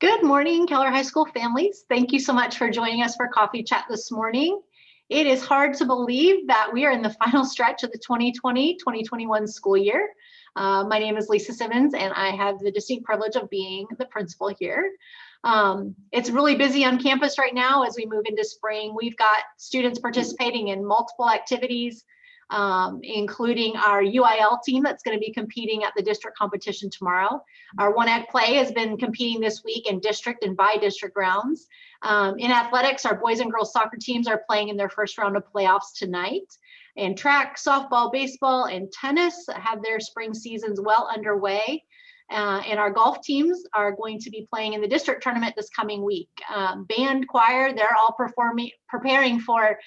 Good morning, Keller High School families. Thank you so much for joining us for Coffee Chat this morning. It is hard to believe that we are in the final stretch of the 2020-2021 school year. My name is Lisa Simmons, and I have the distinct privilege of being the principal here. It's really busy on campus right now as we move into spring. We've got students participating in multiple activities, including our UIL team that's going to be competing at the district competition tomorrow. Our One Act Play has been competing this week in district and by district rounds. In athletics, our boys and girls soccer teams are playing in their first round of playoffs tonight. And track, softball, baseball, and tennis have their spring seasons well underway. And our golf teams are going to be playing in the district tournament this coming week. Band, choir, they're all preparing for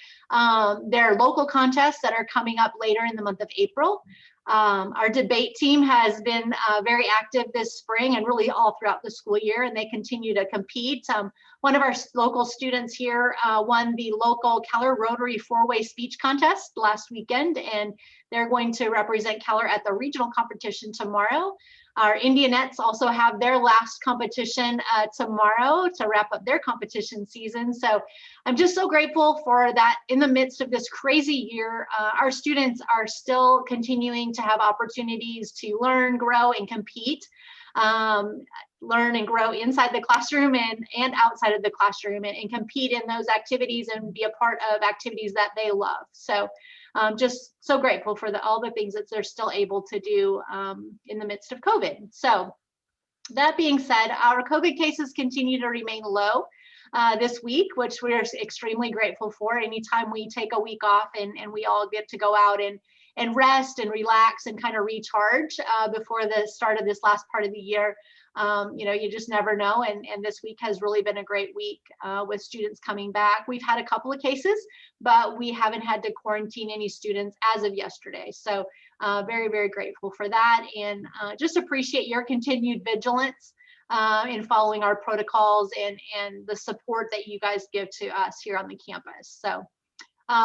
their local contests that are coming up later in the month of April. Our debate team has been very active this spring and really all throughout the school year, and they continue to compete. One of our local students here won the local Keller Rotary four-way speech contest last weekend, and they're going to represent Keller at the regional competition tomorrow. Our Indianettes also have their last competition tomorrow to wrap up their competition season. So I'm just so grateful for that. In the midst of this crazy year, our students are still continuing to have opportunities to learn, grow, and compete. Learn and grow inside the classroom and outside of the classroom, and compete in those activities and be a part of activities that they love. So just so grateful for all the things that they're still able to do in the midst of COVID. So that being said, our COVID cases continue to remain low this week, which we're extremely grateful for. Anytime we take a week off and we all get to go out and rest and relax and kind of recharge before the start of this last part of the year. You just never know. And this week has really been a great week with students coming back. We've had a couple of cases, but we haven't had to quarantine any students as of yesterday. So very, very grateful for that, and just appreciate your continued vigilance in following our protocols and the support that you guys give to us here on the campus. So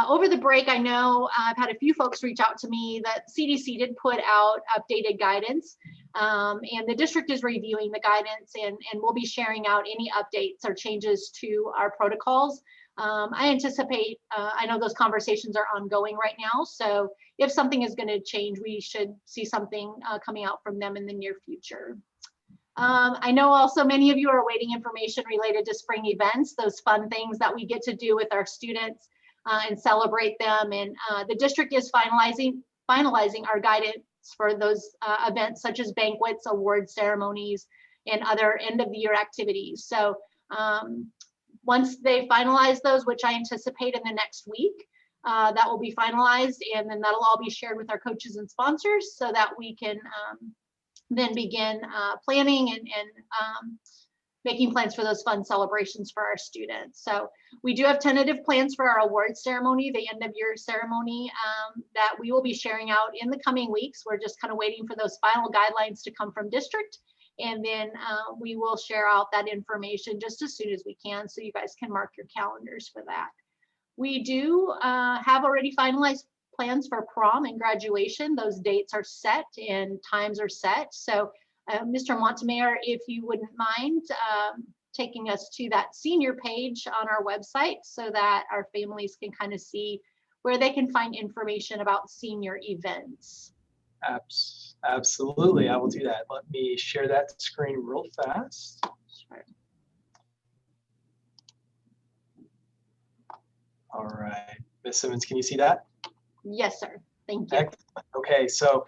over the break, I know I've had a few folks reach out to me that CDC did put out updated guidance, and the district is reviewing the guidance, and we'll be sharing out any updates or changes to our protocols. I anticipate, I know those conversations are ongoing right now, so if something is going to change, we should see something coming out from them in the near future. I know also many of you are awaiting information related to spring events, those fun things that we get to do with our students and celebrate them. And the district is finalizing our guidance for those events such as banquets, award ceremonies, and other end of the year activities. So once they finalize those, which I anticipate in the next week, that will be finalized, and then that'll all be shared with our coaches and sponsors so that we can then begin planning and making plans for those fun celebrations for our students. So we do have tentative plans for our award ceremony, the end of year ceremony, that we will be sharing out in the coming weeks. We're just kind of waiting for those final guidelines to come from district, and then we will share out that information just as soon as we can, so you guys can mark your calendars for that. We do have already finalized plans for prom and graduation. Those dates are set and times are set. So Mr. Montemayor, if you wouldn't mind taking us to that senior page on our website so that our families can kind of see where they can find information about senior events. Absolutely, I will do that. Let me share that screen real fast. Sure. All right, Ms. Simmons, can you see that? Yes, sir. Thank you. Excellent. Okay, so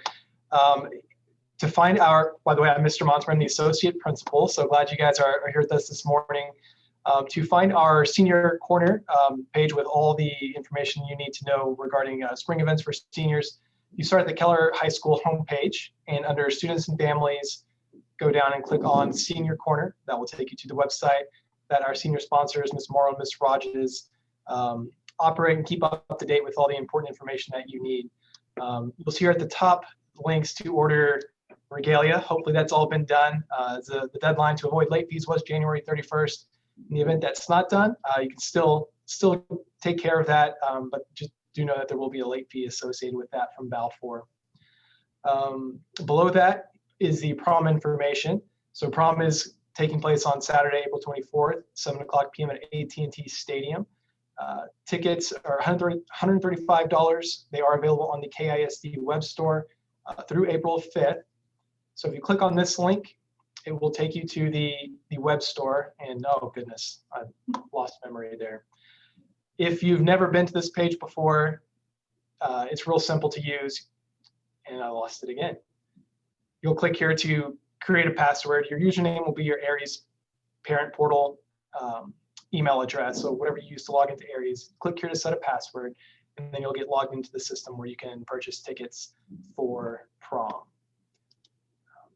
to find by the way, I'm Mr. Montemayor, the associate principal, so glad you guys are here with us this morning. To find our senior corner page with all the information you need to know regarding spring events for seniors, you start at the Keller High School homepage, and under students and families, go down and click on senior corner. That will take you to the website that our senior sponsors, Ms. Morrow and Ms. Rogers, operate and keep up to date with all the important information that you need. You'll see here at the top links to order regalia. Hopefully that's all been done. The deadline to avoid late fees was January 31st. In the event that's not done, you can still take care of that, but just do know that there will be a late fee associated with that from Balfour. Below that is the prom information. So prom is taking place on Saturday, April 24th, 7 o'clock p.m. at AT&T Stadium. Tickets are $135. They are available on the KISD web store through April 5th. So if you click on this link, it will take you to the web store. And oh goodness, I've lost memory there. If you've never been to this page before, it's real simple to use. And I lost it again. You'll click here to create a password. Your username will be your Aries parent portal email address. So whatever you use to log into Aries, click here to set a password, and then you'll get logged into the system where you can purchase tickets for prom.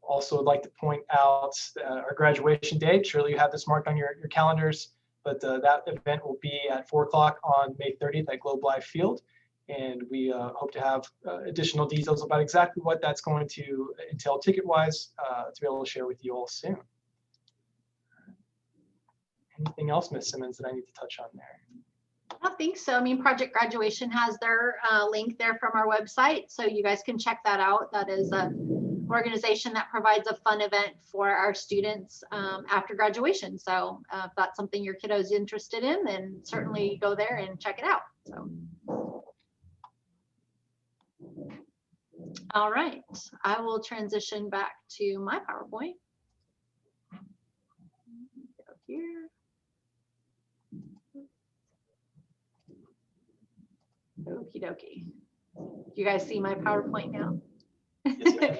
Also, I'd like to point out our graduation date. Surely you have this marked on your calendars, but that event will be at 4 o'clock on May 30th at Globe Life Field. And we hope to have additional details about exactly what that's going to entail ticket-wise to be able to share with you all soon. Anything else, Ms. Simmons, that I need to touch on there? I don't think so. I mean, Project Graduation has their link there from our website, so you guys can check that out. That is an organization that provides a fun event for our students after graduation. So if that's something your kiddo is interested in, then certainly go there and check it out. So. All right, I will transition back to my PowerPoint. Go here. Okie dokie. You guys see my PowerPoint now? Yes,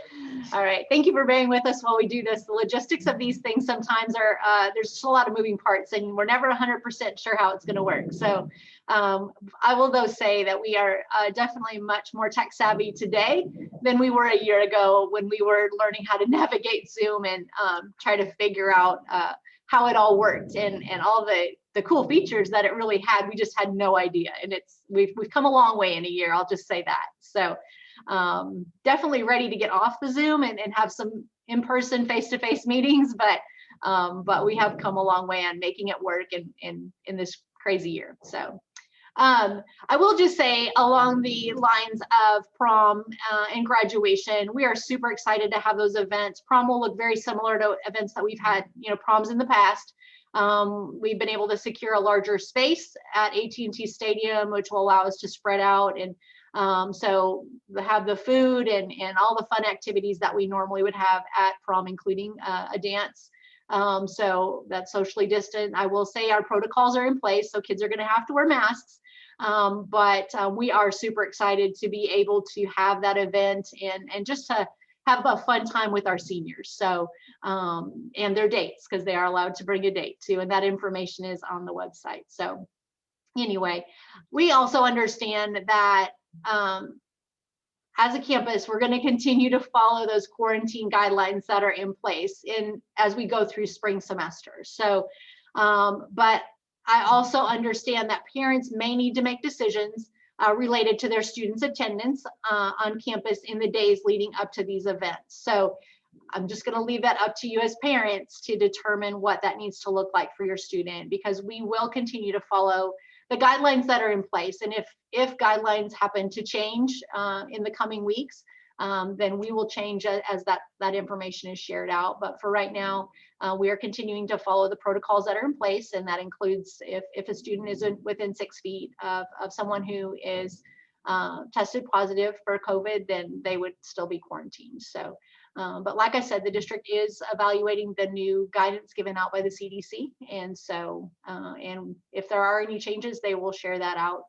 All right, thank you for bearing with us while we do this. The logistics of these things sometimes are, there's just a lot of moving parts and we're never 100% sure how it's gonna work. So I will though say that we are definitely much more tech savvy today than we were a year ago when we were learning how to navigate Zoom and try to figure out how it all worked and all the cool features that it really had. We just had no idea, and we've come a long way in a year. I'll just say that. So definitely ready to get off the Zoom and have some in-person face-to-face meetings, but we have come a long way on making it work in this crazy year. So I will just say, along the lines of prom and graduation, we are super excited to have those events. Prom will look very similar to events that we've had, proms in the past. We've been able to secure a larger space at AT&T Stadium, which will allow us to spread out, and so we have the food and all the fun activities that we normally would have at prom, including a dance. So that's socially distant. I will say our protocols are in place, so kids are going to have to wear masks. But we are super excited to be able to have that event and just to have a fun time with our seniors. So and their dates, because they are allowed to bring a date too, and that information is on the website. So anyway, we also understand that as a campus, we're going to continue to follow those quarantine guidelines that are in place as we go through spring semester. So, but I also understand that parents may need to make decisions related to their students' attendance on campus in the days leading up to these events. So I'm just going to leave that up to you as parents to determine what that needs to look like for your student, because we will continue to follow the guidelines that are in place. And if guidelines happen to change in the coming weeks, then we will change as that information is shared out. But for right now, we are continuing to follow the protocols that are in place, and that includes if a student is within 6 feet of someone who is tested positive for COVID, then they would still be quarantined. So, but like I said, the district is evaluating the new guidance given out by the CDC, and so and if there are any changes, they will share that out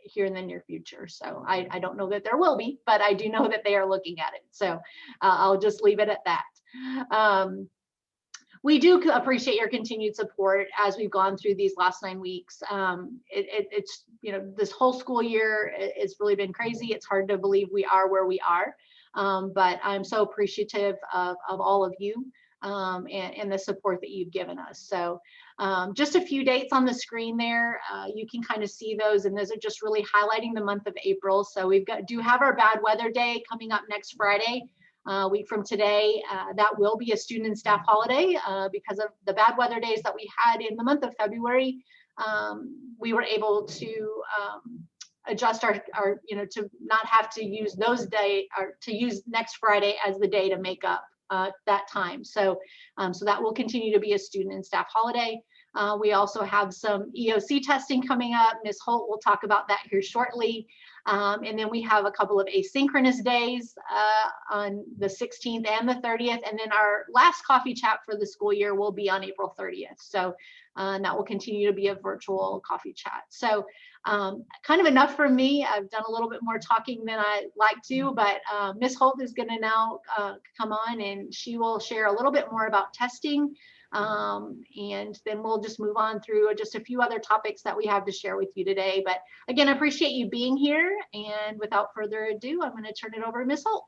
here in the near future. So I don't know that there will be, but I do know that they are looking at it. So I'll just leave it at that. We do appreciate your continued support as we've gone through these last 9 weeks. It's, this whole school year, it's really been crazy. It's hard to believe we are where we are, but I'm so appreciative of all of you and the support that you've given us. So just a few dates on the screen there. You can kind of see those, and those are just really highlighting the month of April. So do have our bad weather day coming up next Friday. A week from today. That will be a student and staff holiday because of the bad weather days that we had in the month of February. We were able to adjust our to not have to use those days, or to use next Friday as the day to make up that time. So that will continue to be a student and staff holiday. We also have some EOC testing coming up. Ms. Holt will talk about that here shortly. And then we have a couple of asynchronous days on the 16th and the 30th. And then our last coffee chat for the school year will be on April 30th. So that will continue to be a virtual coffee chat. So kind of enough for me. I've done a little bit more talking than I like to, but Ms. Holt is going to now come on and she will share a little bit more about testing. And then we'll just move on through just a few other topics that we have to share with you today. But again, I appreciate you being here. And without further ado, I'm going to turn it over to Ms. Holt.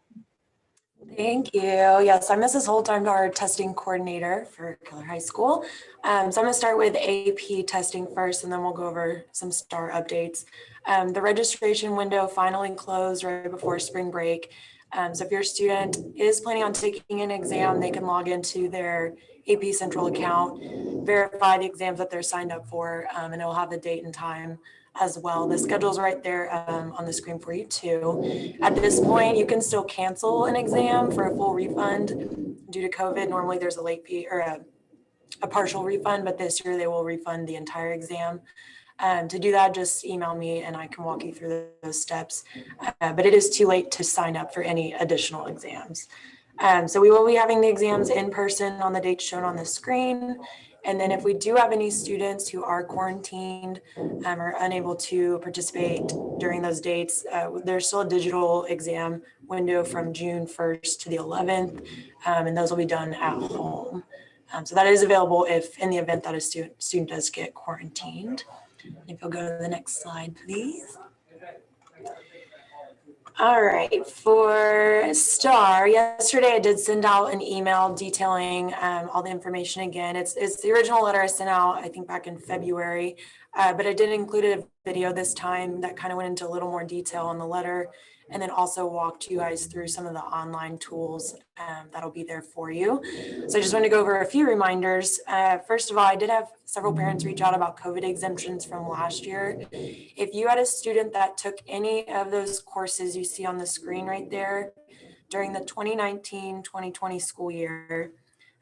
Thank you. Yes, I'm Mrs. Holt. I'm our testing coordinator for Keller High School. So I'm going to start with AP testing first, and then we'll go over some STAR updates. The registration window finally closed right before spring break. So if your student is planning on taking an exam, they can log into their AP Central account, verify the exams that they're signed up for, and it will have the date and time as well. The schedule's right there on the screen for you too. At this point, you can still cancel an exam for a full refund due to COVID. Normally there's a late fee or a partial refund, but this year they will refund the entire exam. To do that, just email me and I can walk you through those steps. But it is too late to sign up for any additional exams. So we will be having the exams in person on the dates shown on the screen. And then if we do have any students who are quarantined or unable to participate during those dates, there's still a digital exam window from June 1st to the 11th, and those will be done at home. So that is available if in the event that a student does get quarantined. If you'll go to the next slide, please. All right, for STAR, yesterday I did send out an email detailing all the information again. It's the original letter I sent out, I think back in February, but I did include a video this time that kind of went into a little more detail on the letter, and then also walked you guys through some of the online tools that'll be there for you. So I just want to go over a few reminders. First of all, I did have several parents reach out about COVID exemptions from last year. If you had a student that took any of those courses you see on the screen right there during the 2019-2020 school year,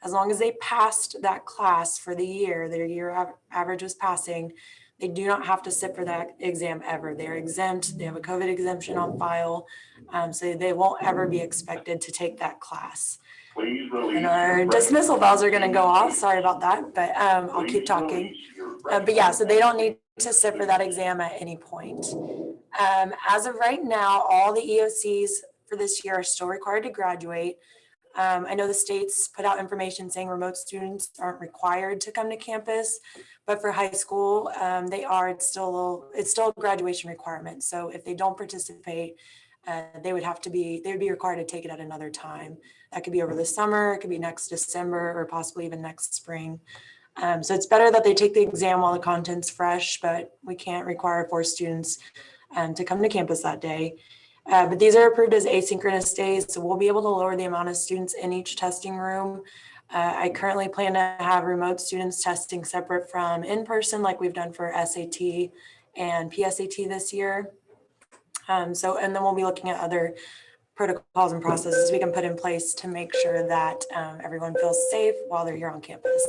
as long as they passed that class for the year, their year average was passing, they do not have to sit for that exam ever. They're exempt. They have a COVID exemption on file, so they won't ever be expected to take that class. And our dismissal bells are going to go off. Sorry about that, but I'll keep talking. But yeah, so they don't need to sit for that exam at any point. As of right now, all the EOCs for this year are still required to graduate. I know the states put out information saying remote students aren't required to come to campus, but for high school, they are. It's still a graduation requirement. So if they don't participate, they would be required to take it at another time. That could be over the summer, it could be next December, or possibly even next spring. So it's better that they take the exam while the content's fresh, but we can't require 4 students to come to campus that day. But these are approved as asynchronous days, so we'll be able to lower the amount of students in each testing room. I currently plan to have remote students testing separate from in-person, like we've done for SAT and PSAT this year. And then we'll be looking at other protocols and processes we can put in place to make sure that everyone feels safe while they're here on campus.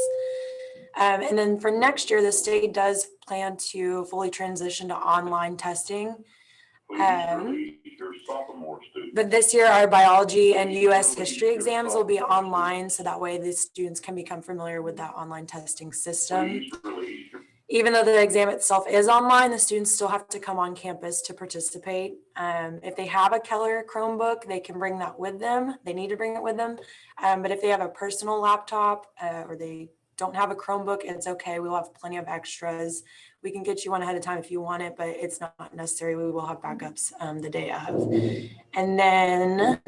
And then for next year, the state does plan to fully transition to online testing. But this year, our biology and US history exams will be online, so that way the students can become familiar with that online testing system. Even though the exam itself is online, the students still have to come on campus to participate. If they have a Keller Chromebook, they can bring that with them. They need to bring it with them. But if they have a personal laptop or they don't have a Chromebook, it's okay. We'll have plenty of extras. We can get you one ahead of time if you want it, but it's not necessary. We will have backups the day of. And then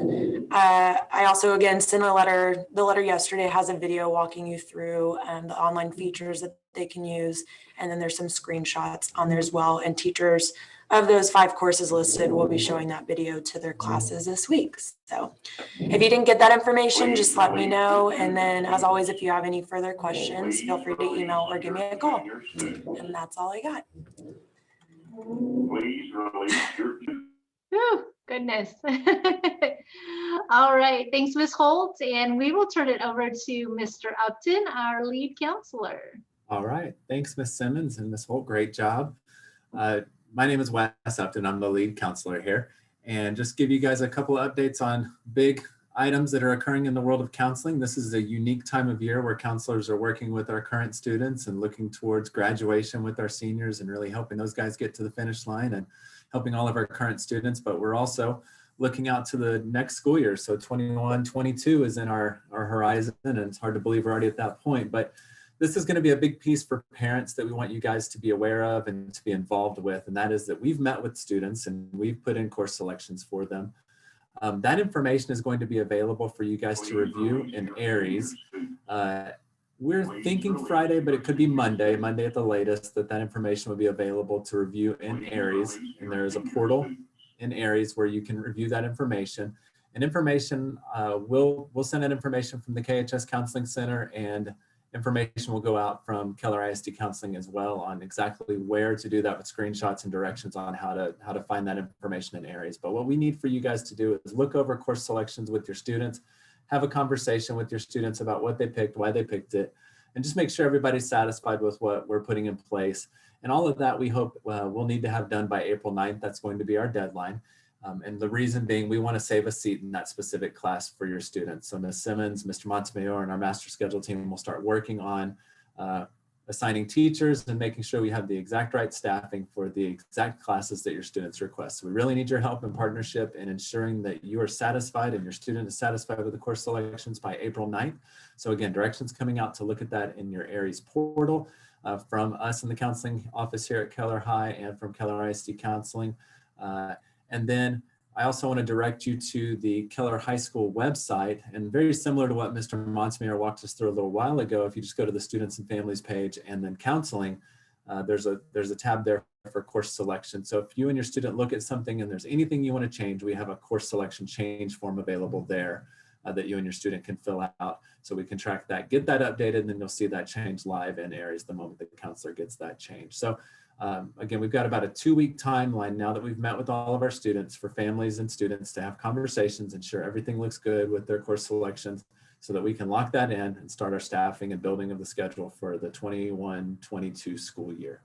I also, again, sent a letter. The letter yesterday has a video walking you through the online features that they can use. And then there's some screenshots on there as well. And teachers of those 5 courses listed will be showing that video to their classes this week. So if you didn't get that information, just let me know. And then as always, if you have any further questions, feel free to email or give me a call. And that's all I got. Whew, Goodness. All right, thanks, Ms. Holt, and we will turn it over to Mr. Upton, our lead counselor. All right, thanks, Ms. Simmons and Ms. Holt, great job. My name is Wes Upton, I'm the lead counselor here, and just give you guys a couple of updates on big items that are occurring in the world of counseling. This is a unique time of year where counselors are working with our current students and looking towards graduation with our seniors and really helping those guys get to the finish line and helping all of our current students, but we're also looking out to the next school year. So 21-22 is in our horizon, and it's hard to believe we're already at that point, but this is going to be a big piece for parents that we want you guys to be aware of and to be involved with, and that is that we've met with students and we've put in course selections for them. That information is going to be available for you guys to review in Aries. We're thinking Friday, but it could be Monday at the latest, that information will be available to review in Aries. And there is a portal in Aries where you can review that information. And information, we'll send that information from the KHS Counseling Center, and information will go out from Keller ISD Counseling as well on exactly where to do that with screenshots and directions on how to find that information in Aries. But what we need for you guys to do is look over course selections with your students, have a conversation with your students about what they picked, why they picked it, and just make sure everybody's satisfied with what we're putting in place. And all of that we hope we'll need to have done by April 9th. That's going to be our deadline. And the reason being, we want to save a seat in that specific class for your students. So Ms. Simmons, Mr. Montemayor, and our master schedule team will start working on assigning teachers and making sure we have the exact right staffing for the exact classes that your students request. So we really need your help and partnership in ensuring that you are satisfied and your student is satisfied with the course selections by April 9th. So again, directions coming out to look at that in your Aries portal from us in the counseling office here at Keller High and from Keller ISD Counseling. And then I also want to direct you to the Keller High School website, and very similar to what Mr. Montemayor walked us through a little while ago, if you just go to the students and families page and then counseling, there's a tab there for course selection. So if you and your student look at something and there's anything you want to change, we have a course selection change form available there that you and your student can fill out, so we can track that, get that updated, and then you'll see that change live in Aries the moment the counselor gets that change. So again, we've got about a 2-week timeline now that we've met with all of our students for families and students to have conversations, ensure everything looks good with their course selections, so that we can lock that in and start our staffing and building of the schedule for the 21-22 school year.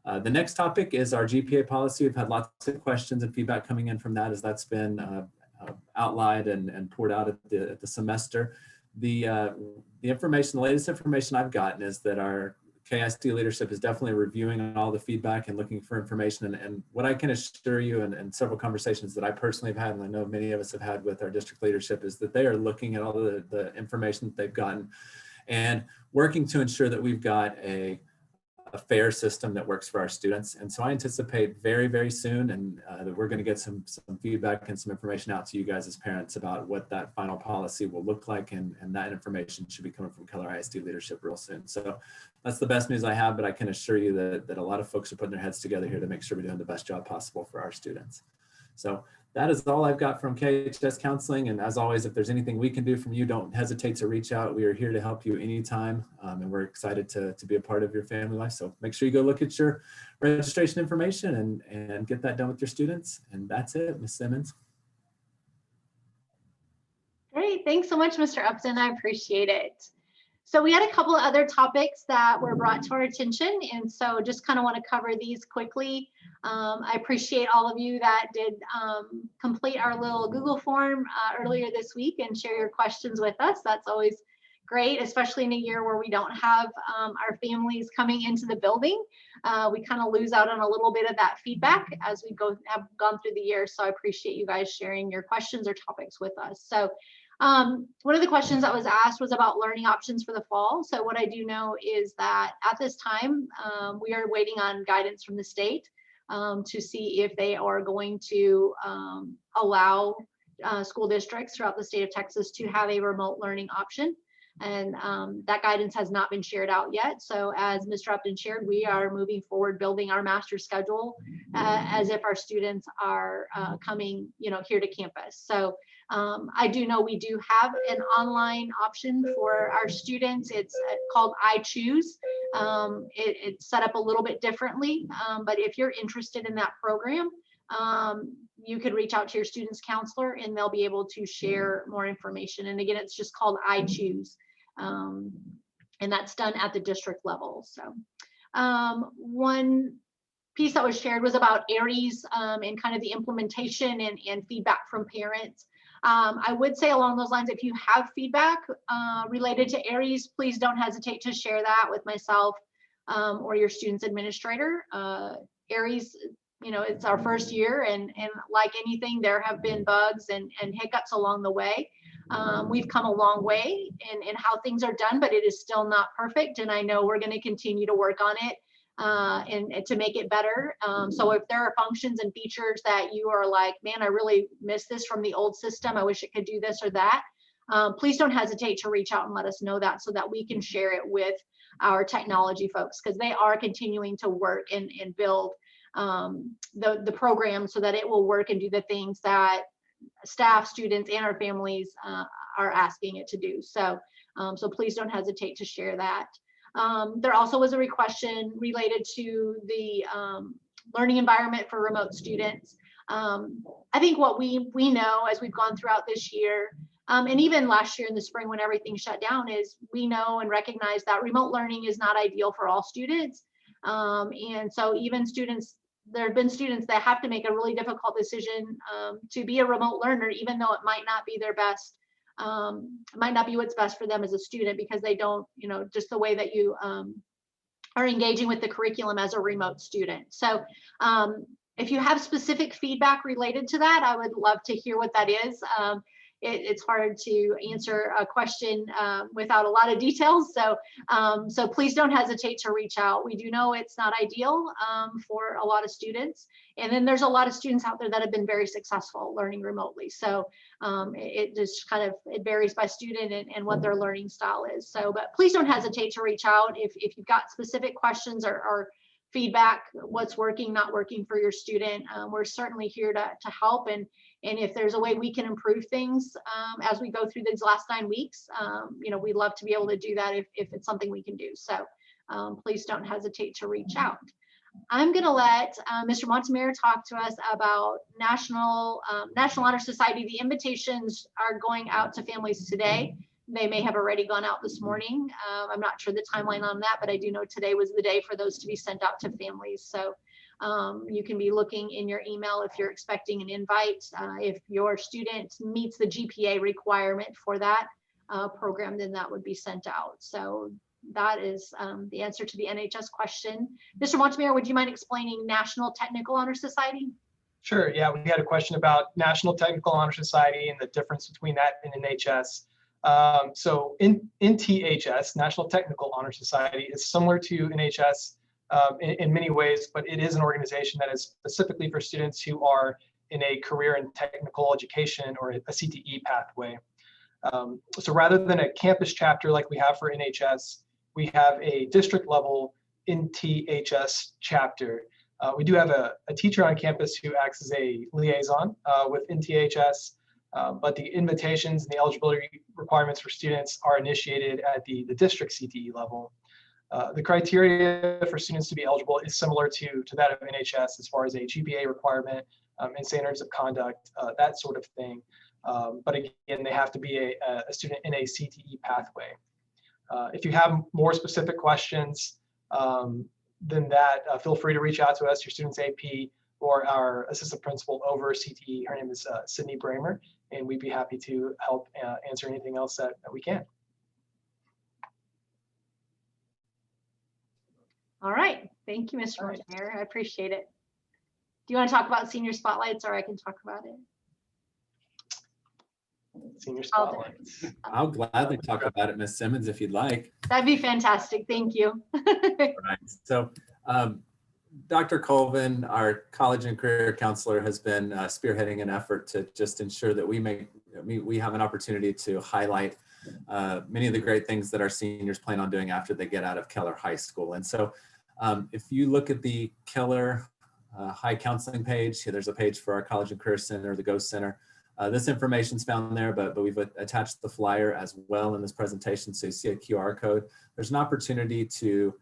The next topic is our GPA policy. We've had lots of questions and feedback coming in from that as that's been outlined and poured out at the semester. The information, the latest information I've gotten is that our KSD leadership is definitely reviewing all the feedback and looking for information. And what I can assure you, and several conversations that I personally have had, and I know many of us have had with our district leadership, is that they are looking at all the information that they've gotten and working to ensure that we've got a fair system that works for our students. And so I anticipate very, very soon and that we're going to get some feedback and some information out to you guys as parents about what that final policy will look like. And that information should be coming from Keller ISD leadership real soon. So that's the best news I have, but I can assure you that a lot of folks are putting their heads together here to make sure we're doing the best job possible for our students. So that is all I've got from KHS Counseling. And as always, if there's anything we can do from you, don't hesitate to reach out. We are here to help you anytime. And we're excited to be a part of your family life. So make sure you go look at your registration information and get that done with your students. And that's it, Ms. Simmons. Great, thanks so much, Mr. Upton. I appreciate it. So we had a couple of other topics that were brought to our attention, and so just kind of want to cover these quickly. I appreciate all of you that did complete our little Google form earlier this week and share your questions with us. That's always great, especially in a year where we don't have our families coming into the building. We kind of lose out on a little bit of that feedback as we have gone through the year. So I appreciate you guys sharing your questions or topics with us. So one of the questions that was asked was about learning options for the fall. So what I do know is that at this time, we are waiting on guidance from the state to see if they are going to allow school districts throughout the state of Texas to have a remote learning option. And that guidance has not been shared out yet. So as Mr. Upton shared, we are moving forward, building our master schedule as if our students are coming, here to campus. So I do know we do have an online option for our students. It's called I Choose. It's set up a little bit differently, but if you're interested in that program, you could reach out to your student's counselor and they'll be able to share more information. And again, it's just called I Choose. And that's done at the district level. So one piece that was shared was about ARIES and kind of the implementation and feedback from parents. I would say along those lines, if you have feedback related to ARIES, please don't hesitate to share that with myself or your student's administrator. ARIES, you know, it's our first year, and like anything, there have been bugs and hiccups along the way. We've come a long way in how things are done, but it is still not perfect. And I know we're going to continue to work on it and to make it better. So if there are functions and features that you are like, man, I really miss this from the old system, I wish it could do this or that, please don't hesitate to reach out and let us know that so that we can share it with our technology folks, because they are continuing to work and build the program so that it will work and do the things that staff, students, and our families are asking it to do. So, so please don't hesitate to share that. There also was a question related to the learning environment for remote students. I think what we know as we've gone throughout this year, and even last year in the spring when everything shut down, is we know and recognize that remote learning is not ideal for all students. And so even students, there have been students that have to make a really difficult decision to be a remote learner, even though it might not be their best, might not be what's best for them as a student, because they don't, you know, just the way that you are engaging with the curriculum as a remote student. So if you have specific feedback related to that, I would love to hear what that is. It's hard to answer a question without a lot of details. So, so please don't hesitate to reach out. We do know it's not ideal for a lot of students. And then there's a lot of students out there that have been very successful learning remotely. So it just kind of, it varies by student and what their learning style is. So, but please don't hesitate to reach out if you've got specific questions or feedback, what's working, not working for your student. We're certainly here to help. And if there's a way we can improve things as we go through these last 9 weeks, you know, we'd love to be able to do that if it's something we can do. So please don't hesitate to reach out. I'm going to let Mr. Montemayor talk to us about National Honor Society. The invitations are going out to families today. They may have already gone out this morning. I'm not sure the timeline on that, but I do know today was the day for those to be sent out to families. So you can be looking in your email if you're expecting an invite. If your student meets the GPA requirement for that program, then that would be sent out. So that is the answer to the NHS question. Mr. Montemayor, would you mind explaining National Technical Honor Society? Sure. Yeah, we had a question about National Technical Honor Society and the difference between that and NHS. So in THS, National Technical Honor Society, is similar to NHS in many ways, but it is an organization that is specifically for students who are in a career in technical education or a CTE pathway. So rather than a campus chapter like we have for NHS, we have a district level NTHS chapter. We do have a teacher on campus who acts as a liaison with NTHS, but the invitations and the eligibility requirements for students are initiated at the district CTE level. The criteria for students to be eligible is similar to that of NHS as far as a GPA requirement and standards of conduct, that sort of thing. But again, they have to be a student in a CTE pathway. If you have more specific questions than that, feel free to reach out to us, your student's AP, or our assistant principal over CTE. Her name is Sydney Bramer, and we'd be happy to help answer anything else that we can. All right. Thank you, Mr. Montemayor. I appreciate it. Do you want to talk about senior spotlights, or I can talk about it? Senior spotlights. I'll gladly talk about it, Ms. Simmons, if you'd like. That'd be fantastic. Thank you. Right. So Dr. Colvin, our college and career counselor, has been spearheading an effort to just ensure that we have an opportunity to highlight many of the great things that our seniors plan on doing after they get out of Keller High School. And so if you look at the Keller High Counseling page, there's a page for our College and Career Center, the GO Center. This information is found there, but we've attached the flyer as well in this presentation. So you see a QR code. There's an opportunity to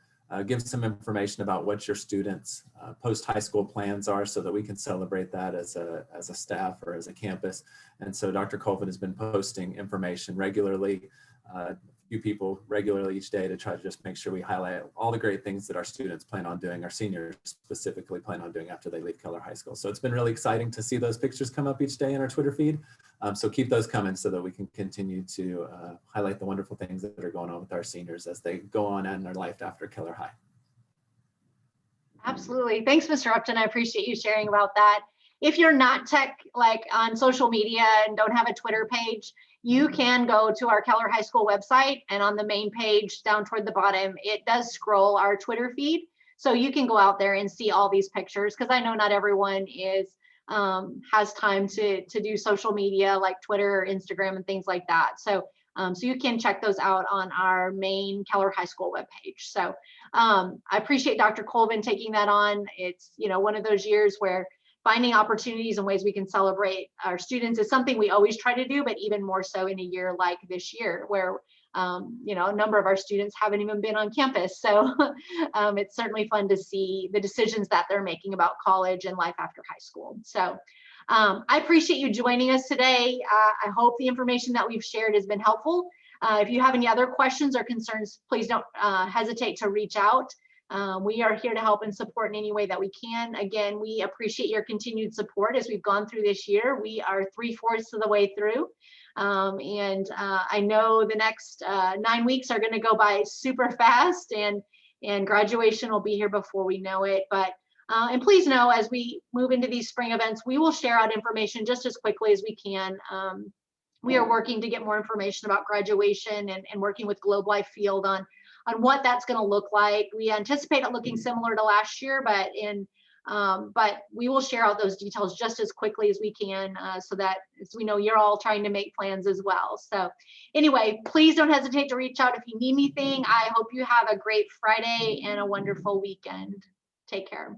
give some information about what your students' post-high school plans are so that we can celebrate that as a staff or as a campus. And so Dr. Colvin has been posting information regularly, a few people regularly each day to try to just make sure we highlight all the great things that our students plan on doing, our seniors specifically plan on doing after they leave Keller High School. So it's been really exciting to see those pictures come up each day in our Twitter feed. So keep those coming so that we can continue to highlight the wonderful things that are going on with our seniors as they go on in their life after Keller High. Absolutely. Thanks, Mr. Upton. I appreciate you sharing about that. If you're not tech like on social media and don't have a Twitter page, you can go to our Keller High School website, and on the main page down toward the bottom, it does scroll our Twitter feed. So you can go out there and see all these pictures, because I know not everyone has time to do social media like Twitter or Instagram and things like that. So so you can check those out on our main Keller High School webpage. So I appreciate Dr. Colvin taking that on. It's, you know, one of those years where finding opportunities and ways we can celebrate our students is something we always try to do, but even more so in a year like this year where you know, a number of our students haven't even been on campus. So it's certainly fun to see the decisions that they're making about college and life after high school. So I appreciate you joining us today. I hope the information that we've shared has been helpful. If you have any other questions or concerns, please don't hesitate to reach out. We are here to help and support in any way that we can. Again, we appreciate your continued support as we've gone through this year. We are 3/4 of the way through. I know the next 9 weeks are going to go by super fast, and graduation will be here before we know it. But and please know, as we move into these spring events, we will share out information just as quickly as we can. We are working to get more information about graduation and working with Globe Life Field on what that's going to look like. We anticipate it looking similar to last year, but we will share out those details just as quickly as we can, so that, as we know, you're all trying to make plans as well. So anyway, please don't hesitate to reach out if you need anything. I hope you have a great Friday and a wonderful weekend. Take care.